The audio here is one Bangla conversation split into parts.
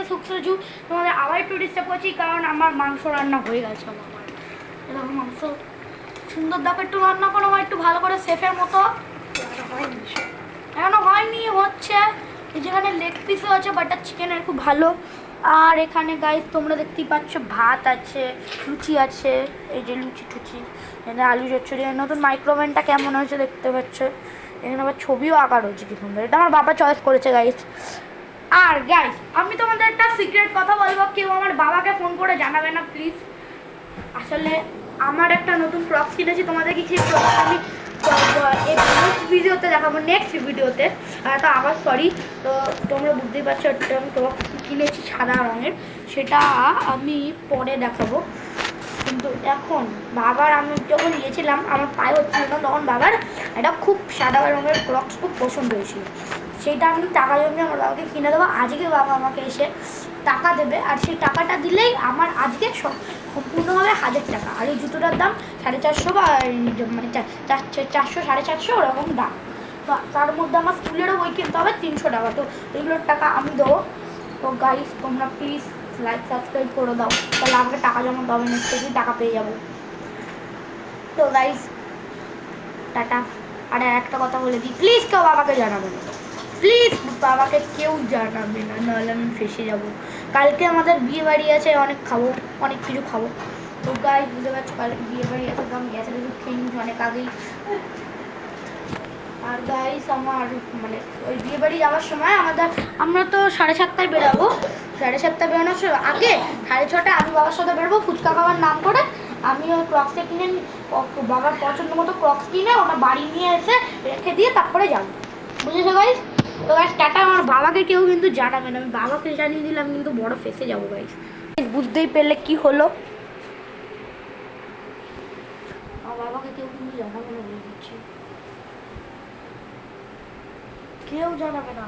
সুখসজু তোমাদের আবার একটু ডিস্টার্ব করছি, কারণ আমার মাংস রান্না হয়ে গেছে। আমার এরকম মাংস সুন্দর দেখো একটু রান্না করো, আমার একটু ভালো করে শেফের মতো। এখনো হয়নি, হচ্ছে। যেখানে লেগ পিসও আছে, বাটার চিকেনের খুব ভালো। আর এখানে গাইস তোমরা দেখতেই পাচ্ছ ভাত আছে, লুচি আছে, এই যে লুচি টুচি, এখানে আলু চচ্চড়ি। নতুন মাইক্রোওভেনটা কেমন হয়েছে দেখতে পাচ্ছ। এখানে আবার ছবিও আঁকা রয়েছে কি সুন্দর, এটা আমার বাবা চয়েস করেছে গাইস। আর গাইস আমি তোমাদের একটা সিক্রেট কথা বলবো, কেউ আমার বাবাকে ফোন করে জানাবে না প্লিজ। আসলে আমার একটা নতুন ক্রক্স কিনেছি, তোমাদেরকে কি ক্রক্স আমি নেক্সট ভিডিওতে দেখাবো, নেক্সট ভিডিওতে। তো আবার সরি, তো তোমরা বুঝতেই পারছো একটা ক্রক্স কিনেছি সাদা রঙের, সেটা আমি পরে দেখাবো। কিন্তু এখন বাবার, আমি যখন গিয়েছিলাম আমার পায়ে হচ্ছিল না, তখন বাবার একটা খুব সাদা রঙের ক্রক্স খুব পছন্দ হয়েছিল। সেইটা আমি টাকা জমিয়ে আমার বাবাকে কিনে দেবো। আজকে বাবা আমাকে এসে টাকা দেবে, আর সেই টাকাটা দিলেই আমার আজকে সম্পূর্ণভাবে 1000 টাকা। আর এই জুতোটার দাম 450 বা মানে 400 450 ওরকম দাম। তো তার মধ্যে আমার স্কুলেরও বই কিনতে হবে 300 টাকা, তো এগুলোর টাকা আমি দেবো। তো গাইস তোমরা প্লিজ লাইক সাবস্ক্রাইব করে দাও, তাহলে আমাকে টাকা জমা দেবে, নেক্সট থেকে টাকা পেয়ে যাবো। তো গাইস টাটা। আর একটা কথা বলে দিই, প্লিজ কেউ বাবাকে জানাবে না, প্লিজ বাবাকে কেউ জানাবে না, নাহলে আমি ফেসে যাবো। কালকে আমাদের বিয়ে বাড়ি আছে, অনেক খাবো, অনেক কিছু খাবো। তো গাইস বুঝতে পারছো কালকে বিয়ে বাড়ি আছে, তো আমি গ্যাসে খেয়ে নিচ্ছি অনেক আগেই। আর গাইস আমার মানে ওই বিয়ে বাড়ি যাওয়ার সময় আমরা তো 7:30টায় বেরোবো। 7:30টায় বেরোনোর আগে 6:30টায় আমি বাবার সাথে বেরোবো ফুচকা খাওয়ার নাম করে। আমি ওই ক্রক্সটা কিনে, বাবার পছন্দ মতো ক্রক্স কিনে ওটা বাড়ি নিয়ে এসে রেখে দিয়ে তারপরে যাবো, বুঝেছো গাইস? তো গাইস টাটা। আমার বাবাকে কেউ কিন্তু জানাবে না, আমি বাবাকে জানিয়ে দিলাম কিন্তু বড় ফেসে যাবো গাইস। বুঝতেই পেলে কি হলো, আমার বাবাকে কেউ কিন্তু জানাবে না বলে দিচ্ছি, কেউ জানাবে না,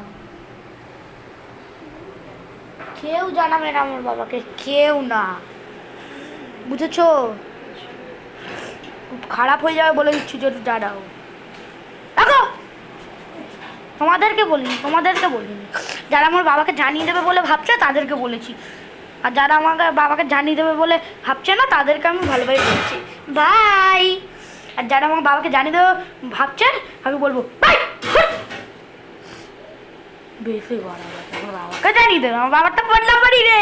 কেউ জানাবে না আমার বাবাকে, কেউ না, বুঝেছো? খুব খারাপ হয়ে যাবে বলে দিচ্ছি যদি জানাও। দেখো তোমাদেরকে বলিনি, যারা আমার বাবাকে জানিয়ে দেবে বলে ভাবছে তাদেরকে বলেছি, আর যারা আমাকে বাবাকে জানিয়ে দেবে বলে ভাবছে না তাদেরকে আমি ভালোভাবে বলছি বাই। আর যারা আমার বাবাকে জানিয়ে দেবে ভাবছে আমি বলবো বাই। বেশি বড় আমার বাবাকে জানিয়ে দেবে, আমার বাবারটা বললাম বাড়ি রে।